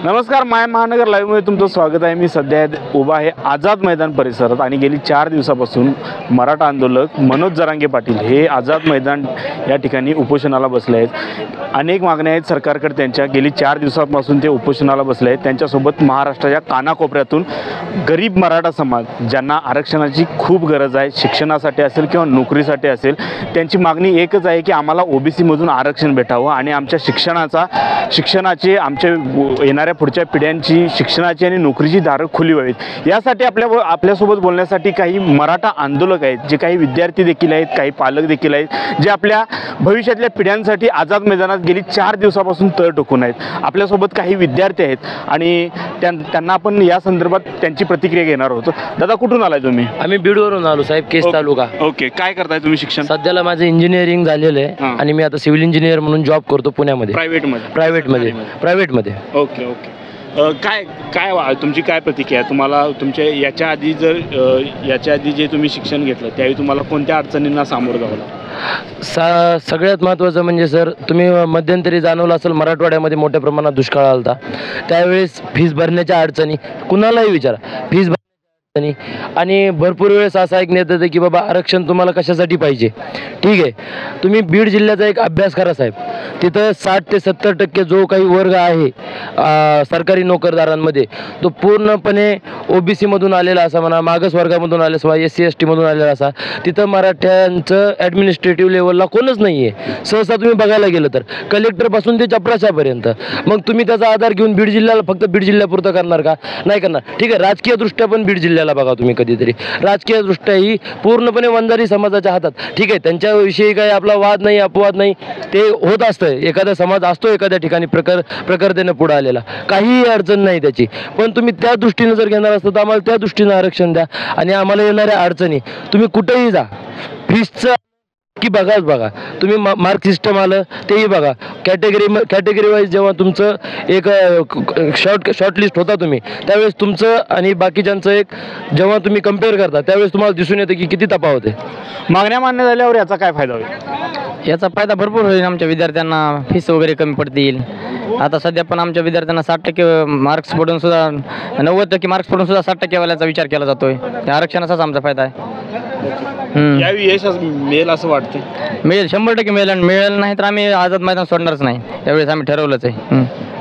नमस्कार, माय महानगर लाईव्हमध्ये तुमचं स्वागत आहे. मी सध्या उभा आहे आझाद मैदान परिसरात आणि गेली 4 दिवसापासून मराठा आंदोलक मनोज जरांगे पाटील हे आझाद मैदान या ठिकाणी उपोषणाला बसले आहेत. अनेक मागण्या आहेत सरकारकडे त्यांच्या. गेली 4 दिवसापासून ते उपोषणाला बसले आहेत. त्यांच्यासोबत महाराष्ट्राच्या कानाकोपऱ्यातून गरीब मराठा समाज ज्यांना आरक्षणाची खूप गरज आहे, शिक्षणासाठी असेल किंवा नोकरीसाठी असेल, त्यांची मागणी एकच आहे की आम्हाला ओबीसीमधून आरक्षण भेटावं आणि आमच्या शिक्षणाचे आमच्या येणाऱ्या पुढच्या पिढ्यांची शिक्षणाची आणि नोकरीची दारं खुली व्हावीत. यासाठी आपल्यासोबत बोलण्यासाठी काही मराठा आंदोलक आहेत, जे काही विद्यार्थी देखील आहेत, काही पालक देखील आहेत, जे आपल्या भविष्यातल्या पिढ्यांसाठी आझाद मैदानात गेली 4 दिवसापासून तळ टोकून आहेत. आपल्यासोबत काही विद्यार्थी आहेत आणि त्यांना आपण या संदर्भात त्यांची प्रतिक्रिया घेणार होतो. दादा, कुठून आलाय तुम्ही? आम्ही बीडवरून आलो साहेब, केस तालुका. ओके, काय करताय तुम्ही शिक्षण? सध्याला माझं इंजिनिअरिंग झालेलं आहे आणि मी आता सिव्हिल इंजिनियर म्हणून जॉब करतो पुण्यामध्ये. प्रायव्हेटमध्ये. ओके. काय तुमची काय प्रतिक्रिया आहे? तुम्हाला तुमच्या याच्या आधी जे तुम्ही शिक्षण घेतलं त्यावेळी तुम्हाला कोणत्या अडचणींना सामोरं जावं लागलं? सगळ्यात महत्त्वाचं म्हणजे सर, तुम्ही मध्यंतरी जाणवलं असेल मराठवाड्यामध्ये मोठ्या प्रमाणात दुष्काळ आला होता. त्यावेळेस फीस भरण्याच्या अडचणी, कुणालाही विचारा, फीस आणि भरपूर वेळेस असं ऐकण्यात येतं की बाबा आरक्षण तुम्हाला कशासाठी पाहिजे. ठीक आहे, तुम्ही बीड जिल्ह्याचा एक अभ्यास करा साहेब. तिथं 60 ते 70% जो काही वर्ग आहे सरकारी नोकरदारांमध्ये, तो पूर्णपणे ओबीसीमधून आलेला असा म्हणा, मागास वर्गामधून आलेला असा, SC ST मधून आलेला असा. तिथं मराठ्यांचं ॲडमिनिस्ट्रेटिव्ह लेवलला कोणच नाही आहे. सहसा तुम्ही बघायला गेलं तर कलेक्टरपासून ते चपराशापर्यंत. मग तुम्ही त्याचा आधार घेऊन बीड जिल्ह्याला फक्त बीड जिल्ह्यापुरतं करणार का? नाही करणार. ठीक आहे, राजकीयदृष्ट्या पण बीड जिल्ह्याला बघा तुम्ही कधीतरी. राजकीयदृष्ट्या ही पूर्णपणे वंजारी समाजाच्या हातात. ठीक आहे, त्यांच्याविषयी काही आपला वाद नाही, अपवाद नाही, ते होत असतं. एखादा समाज असतो एखाद्या ठिकाणी प्रखरतेनं पुढे आलेला, काहीही अडचण नाही त्याची. पण तुम्ही त्या दृष्टीनं जर घेणार असतं तर आम्हाला त्या दृष्टीनं आरक्षण द्या. आणि आम्हाला येणाऱ्या अडचणी, तुम्ही कुठेही जा, फीसचं की बघा तुम्ही, मार्क सिस्टम आलं तेही बघा. कॅटेगरी वाईज जेव्हा तुमचं एक शॉर्टलिस्ट होता तुम्ही, त्यावेळेस तुमचं आणि बाकीच्यांचं एक जेव्हा तुम्ही कम्पेअर करता त्यावेळेस तुम्हाला दिसून येतं की किती तफावत आहे. मागण्या मान्य झाल्यावर याचा काय फायदा होईल? याचा फायदा भरपूर होईल. आमच्या विद्यार्थ्यांना फीस वगैरे कमी पडतील. आता सध्या पण आमच्या विद्यार्थ्यांना 60% मार्क्स पडून सुद्धा 90% मार्क्स पडून सुद्धा 60% वाल्याचा विचार केला जातोय. त्या आरक्षणाचाच आमचा फायदा आहे. यावेळी यश मिळेल असं वाटतं? मिळेल, 100% मिळेल नाही तर आम्ही आझाद मैदान सोडणारच नाही. यावेळेस आम्ही ठरवलंच आहे.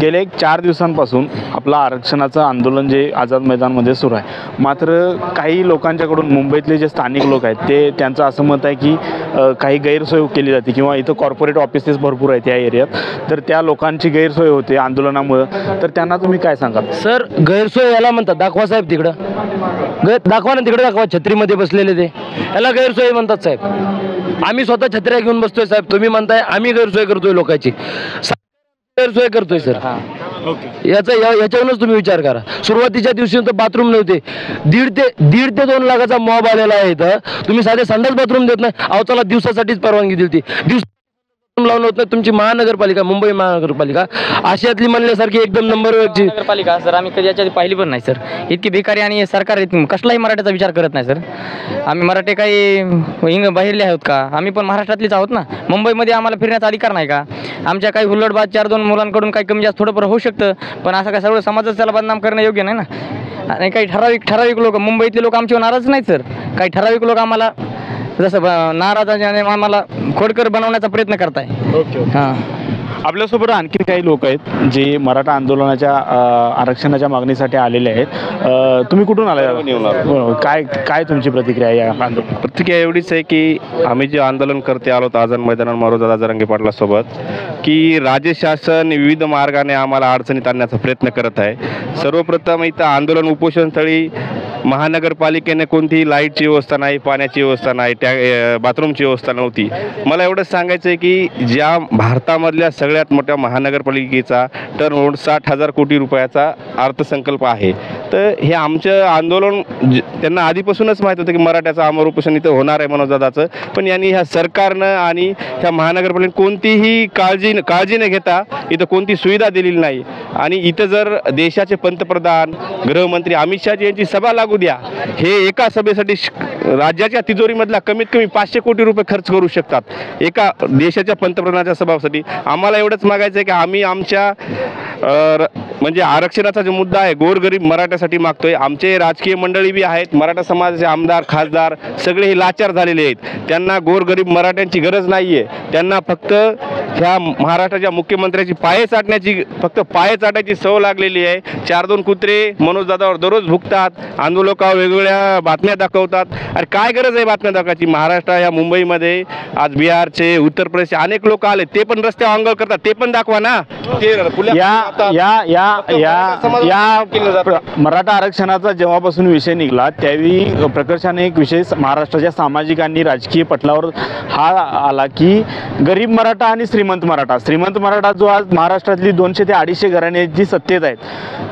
गेले 4 दिवसांपासून आपलं आरक्षणाचं आंदोलन जे आझाद मैदानमध्ये सुरू आहे. मात्र काही लोकांच्याकडून, मुंबईतले जे स्थानिक लोक आहेत त्यांचं असं मत आहे की काही गैरसोय केली जाते किंवा इथं कॉर्पोरेट ऑफिसेस भरपूर आहेत या एरियात, तर त्या लोकांची गैरसोय होते आंदोलनामुळं. तर त्यांना तुम्ही काय सांगाल? सर, गैरसोय याला म्हणतात, दाखवा साहेब तिकडं, दाखवा ना तिकडे, दाखवा छत्रीमध्ये बसलेले ते, याला गैरसोय म्हणतात साहेब. आम्ही स्वतः छत्र्या घेऊन बसतोय साहेब, तुम्ही म्हणताय आम्ही गैरसोय करतोय लोकांची. गैरसोय करतोय सर. याच्यावरूनच तुम्ही विचार करा. सुरुवातीच्या दिवशी तर बाथरूम नव्हते, 1.5 ते 2 लाखाचा मॉब आलेला आहे इथं. तुम्ही साधे संडास बाथरूम देत नाही. अहो चला, दिवसासाठीच परवानगी दिली ती, लावून होत नाही. तुमची महानगरपालिका, मुंबई महानगरपालिका आशियातली म्हणल्यासारखी एकदम नंबरवरची नगरपालिका सर. आम्ही कधी याच्यात पाहिली पण नाही सर. इतकी भिकारी आणि सरकार कसलाही मराठ्याचा विचार करत नाही सर. आम्ही मराठी काही बाहेरले आहोत का? आम्ही पण महाराष्ट्रातलीच आहोत ना. मुंबईमध्ये आम्हाला फिरण्याचा अधिकार नाही का? आमच्या काही हुल्लडबाज 4-2 मुलांकडून काही कमी जास्त थोडंफार होऊ शकतं, पण असं काय सगळं समाजाचं त्याला बदनाम करणं योग्य नाही ना. आणि काही ठराविक लोक, मुंबईतले लोक आमच्यावर नाराज नाहीत सर. काही ठराविक लोक आम्हाला जसं नाराज आणि आम्हाला खोडकर बनवण्याचा प्रयत्न करताय. हां, आपल्यासोबत आणखी काही लोक आहेत जे मराठा आंदोलनाच्या आरक्षणाच्या मागणीसाठी आलेले आहेत. तुम्ही कुठून आलाय? काय तुमची प्रतिक्रिया या आंदोलन? प्रतिक्रिया एवढीच आहे की आम्ही जे आंदोलन करते आलो आझाद मैदानावर मनोज जरांगे पाटलासोबत, की राज्य शासन विविध मार्गाने आम्हाला अडचणीत आणण्याचा प्रयत्न करत आहे. सर्वप्रथम इथं आंदोलन उपोषणस्थळी महानगरपालिकेने कोणतीही लाईटची व्यवस्था नाही, पाण्याची व्यवस्था नाही, बाथरूमची व्यवस्था नव्हती. मला एवढंच सांगायचं आहे की ज्या भारतामधल्या सगळ्यात मोठ्या महानगरपालिकेचा टर्नओव्हर 60,000 कोटी रुपयाचा अर्थसंकल्प आहे, तर हे आमचं आंदोलन त्यांना आधीपासूनच माहीत होतं की मराठ्याचं आमरण उपोषण इथं होणार आहे मनोजदादाचं. पण यांनी ह्या सरकारनं आणि ह्या महानगरपालिकेने कोणतीही काळजी न घेता इथं कोणती सुविधा दिलेली नाही. आणि इथं जर देशाचे पंतप्रधान गृहमंत्री अमित शहा यांची सभा लागू द्या, हे एका सभेसाठी राज्याच्या तिजोरीमधला कमीत कमी 500 कोटी रुपये खर्च करू शकतात एका देशाच्या पंतप्रधानाच्या सभासाठी. आम्हाला एवढंच मागायचं आहे की आम्ही आमच्या म्हणजे आरक्षणाचा जो मुद्दा आहे गोरगरीब मराठ्यासाठी मागतोय. आमचे राजकीय मंडळी बी आहेत, मराठा समाजाचे आमदार खासदार सगळे हे लाचार झालेले आहेत. त्यांना गोरगरीब मराठ्यांची गरज नाही आहे. त्यांना फक्त ह्या महाराष्ट्राच्या मुख्यमंत्र्याची पाये चाटायची सवय लागलेली आहे. 4-2 कुत्रे मनोजदादावर दररोज भुकतात, आंदोलकावर वेगवेगळ्या बातम्या दाखवतात. अरे काय गरज आहे बातम्या दाखवायची? महाराष्ट्र या मुंबईमध्ये आज बिहारचे उत्तर प्रदेशचे अनेक लोक आले, ते पण रस्त्यावर अंगल करतात, ते पण दाखवा ना. मराठा आरक्षणाचा जेव्हापासून विषय निघाला त्यावेळी प्रकर्षाने एक विषय महाराष्ट्राच्या सामाजिक आणि राजकीय पटलावर हा आला की गरीब मराठा आणि श्रीमंत मराठा जो आज महाराष्ट्रातली 200 ते 250 घराणे जी सत्तेत आहेत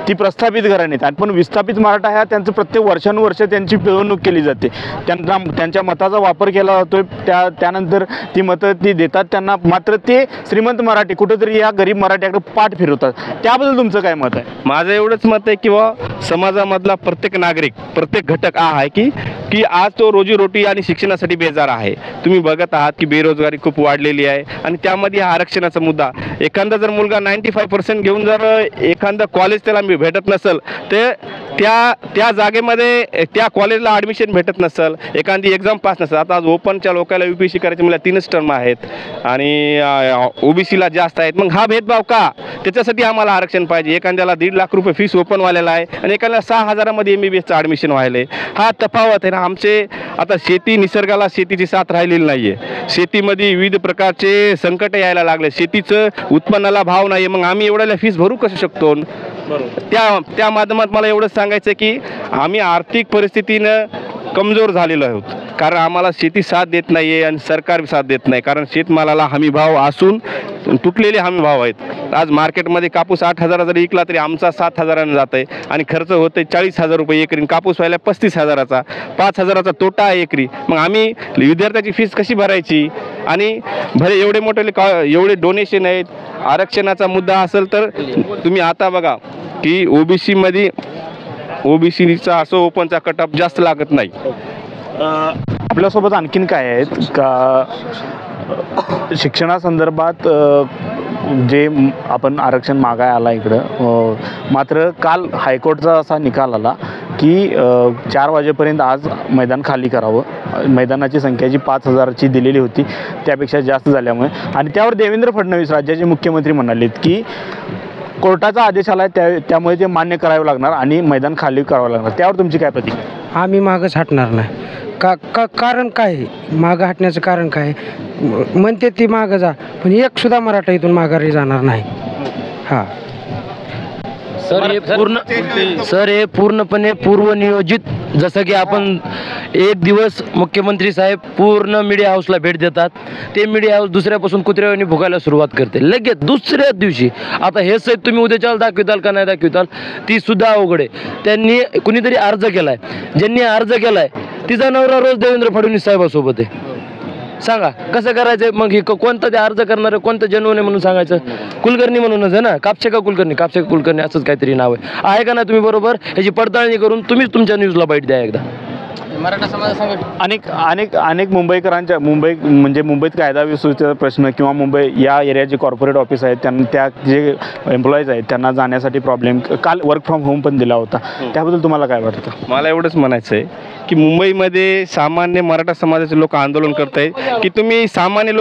ती प्रस्थापित घराणे आहेत. पण विस्थापित मराठा ह्या त्यांचं प्रत्येक वर्षानुवर्ष त्यांची पिळवणूक केली जाते. त्यांच्या मताचा वापर केला जातोय. त्यानंतर ती मतं ती देतात त्यांना, मात्र ते श्रीमंत मराठी कुठेतरी या गरीब मराठ्याकडे पाठ फिरवतात. त्याबद्दल तुमचं काय मत आहे? माझं एवढंच मत आहे की समाजामधला प्रत्येक नागरिक प्रत्येक घटक आहे की आज तो रोजीरोटी आणि शिक्षणासाठी बेजार आहे. तुम्ही बघत आहात की बेरोजगारी खूप वाढलेली आहे आणि त्यामध्ये हा आरक्षणाचा मुद्दा. एखादा जर मुलगा 95% घेऊन जर एखादं कॉलेज त्याला भेटत नसेल तर त्या जागेमध्ये त्या कॉलेजला ॲडमिशन भेटत नसेल, एखादी एक्झाम पास नसेल. आता आज ओपनच्या लोकांना UPSC करायची मला 3च टर्म आहेत आणि OBCला जास्त आहेत. मग हा भेदभाव का? त्याच्यासाठी आम्हाला आरक्षण पाहिजे. एखाद्याला 1.5 लाख रुपये फीस ओपनवाल्याला आहे आणि एखाद्याला 6,000 मध्ये MBBSचं ॲडमिशन व्हायला. हा तफावत आहे ना. आमचे आता निसर्गाला शेतीची साथ राहिलेली नाही आहे. शेतीमध्ये विविध प्रकारचे संकट यायला लागले. शेतीचं उत्पन्नाला भाव नाही. मग आम्ही एवढ्याला फीस भरू कसं शकतो? त्या माध्यमात मला एवढंच सांगायचं की आम्ही आर्थिक परिस्थितीनं कमजोर झालेलो आहोत, कारण आम्हाला शेती साथ देत नाही आहे आणि सरकार साथ देत नाही. कारण शेतमालाला हमी भाव असून तुटलेले हमी भाव आहेत. आज मार्केटमध्ये कापूस 8,000 जरी विकला तरी आमचा 7,000 जात आहे आणि खर्च होतं 40,000 रुपये एकरी. कापूस व्हायला 35,000चा 5,000चा तोटा आहे एकरी. मग आम्ही विद्यार्थ्याची फीस कशी भरायची? आणि भले एवढे डोनेशन आहेत. आरक्षणाचा मुद्दा असेल तर तुम्ही आता बघा की ओबीसीचा असो ओपनचा कटअप जास्त लागत नाही. आपल्यासोबत आणखीन काय आहेत का शिक्षणासंदर्भात जे आपण आरक्षण मागाय आला इकडं, मात्र काल हायकोर्टचा असा निकाल आला की 4 वाजेपर्यंत आज मैदान खाली करावं. मैदानाची संख्या जी 5,000ची दिलेली होती त्यापेक्षा जास्त झाल्यामुळे, आणि त्यावर देवेंद्र फडणवीस राज्याचे मुख्यमंत्री म्हणालेत की कोर्टाचा आदेश आला आहे त्यामुळे ते मान्य करावं लागणार आणि मैदान खाली करावं लागणार. त्यावर तुमची काय प्रतिक्रिया? आम्ही मागंच हटणार नाही. कारण काय मागं हटण्याचं कारण काय? म्हणते ती मागं जा, पण एक सुद्धा मराठा इथून माघारी जाणार नाही. हां सर हे पूर्णपणे पूर्वनियोजित. जसं की आपण एक दिवस मुख्यमंत्री साहेब पूर्ण मीडिया हाऊसला भेट देतात, ते मीडिया हाऊस दुसऱ्यापासून कुत्र्यावानी भुकायला सुरुवात करते लगेच दुसऱ्याच दिवशी. आता हे साहेब तुम्ही उद्याच्याला दाखविताल का नाही दाखविताल ती सुद्धा अवघड आहे. त्यांनी कुणीतरी अर्ज केलाय, ज्यांनी अर्ज केलाय तिचा नवरा रोज देवेंद्र फडणवीस साहेबासोबत आहे. सांगा कसं करायचं? मग हे कोणतं ते अर्ज करणार कोणतं जनवणे म्हणून सांगायचं? कुलकर्णी म्हणूनच आहे ना, कापसे का कुलकर्णी असंच काहीतरी नाव आहे का ना? तुम्ही बरोबर ह्याची पडताळणी करून तुम्हीच तुमच्या न्यूजला बाईट द्या एकदा. मराठा समाजासंघ अनेक मुंबईकरांच्या मुंबईत कायदा व्यवस्थेचा प्रश्न किंवा मुंबई या एरियाचे कॉर्पोरेट ऑफिस आहेत त्यांना त्या जे एम्प्लॉईज आहेत त्यांना जाण्यासाठी प्रॉब्लेम. काल वर्क फ्रॉम होम पण दिला होता. त्याबद्दल तुम्हाला काय वाटतं? मला एवढंच म्हणायचं आहे की मुंबईमध्ये सामान्य मराठा समाजाचे लोक आंदोलन करत आहेत की तुम्ही सामान्य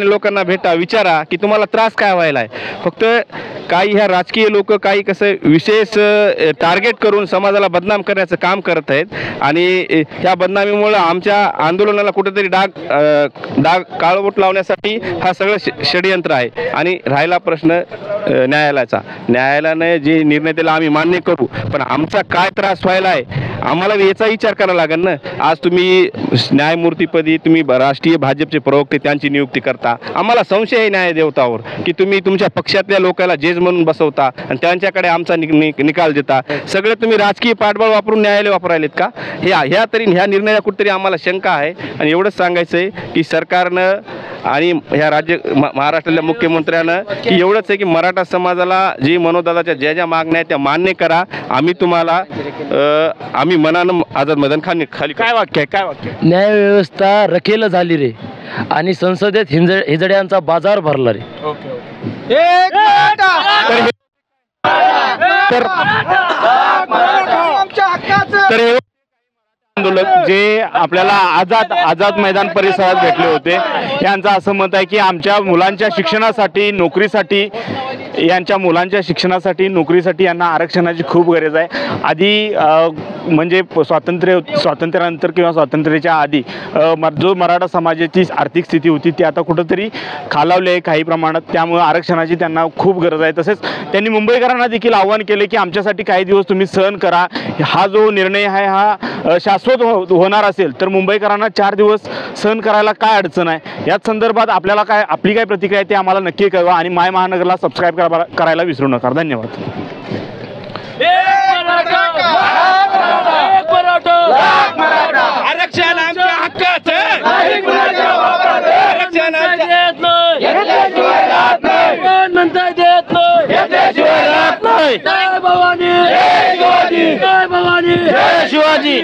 लोकांना भेटा, विचारा की तुम्हाला त्रास काय व्हायला आहे. फक्त काही ह्या राजकीय लोक काही कसं विशेष टार्गेट करून समाजाला बदनाम करण्याचं काम करत आहेत आणि ह्या बदनामीमुळे आमच्या आंदोलनाला कुठेतरी डाग काळवोट लावण्यासाठी हा सगळं षडयंत्र आहे. आणि राहिला प्रश्न न्यायालयाने जे निर्णय दिला आम्ही मान्य करू, पण आमचा काय त्रास व्हायला आहे आम्हाला याचा विचार करावा लागेल ना. आज तुम्ही न्यायमूर्तीपदी तुम्ही राष्ट्रीय भाजपचे प्रवक्ते त्यांची नियुक्ती करता. आम्हाला संशय आहे न्यायदेवतावर की तुम्ही तुमच्या पक्षातल्या लोकांना जे जजेस म्हणून बसवता आणि त्यांच्याकडे आमचा निकाल देता. सगळे तुम्ही राजकीय पाठबळ वापरून न्यायालय वापरायलेत का? ह्या ह्या निर्णयाला कुठेतरी आम्हाला शंका आहे. आणि एवढंच सांगायचं आहे की सरकारनं आणि ह्या महाराष्ट्रातल्या मुख्यमंत्र्यानं की एवढंच आहे की मराठा समाजाला जी मनोदादाच्या ज्या मागण्या आहेत त्या मान्य करा. आम्ही तुम्हाला आम्ही मनानं आझाद मैदान खाली काय वाक्य आहे, काय वाक्य आहे? न्यायव्यवस्था रखेल झाली रे आणि संसदेत हिजड्यांचा बाजार भरला रे. तर हे आंदोलक जे आपल्याला आझाद मैदान परिसरात भेटले होते, यांचं असं मत आहे की आमच्या मुलांच्या शिक्षणासाठी नोकरीसाठी यांना आरक्षणाची खूप गरज आहे. आधी म्हणजे स्वातंत्र्यानंतर किंवा स्वातंत्र्याच्या आधी जो मराठा समाजाची आर्थिक स्थिती होती ती आता कुठंतरी खालावली आहे काही प्रमाणात. त्यामुळे आरक्षणाची त्यांना खूप गरज आहे. तसेच त्यांनी मुंबईकरांना देखील आव्हान केले की आमच्यासाठी काही दिवस तुम्ही सहन करा. हा जो निर्णय आहे हा शाश्वत होणार असेल तर मुंबईकरांना 4 दिवस सहन करायला काय अडचण आहे. याच संदर्भात आपली काय प्रतिक्रिया आहे ते आम्हाला नक्की कळवा आणि माय महानगरला सबस्क्राईब करायला विसरू नका. धन्यवाद. आरक्षण आमच्या हक्काचं शिवाजी.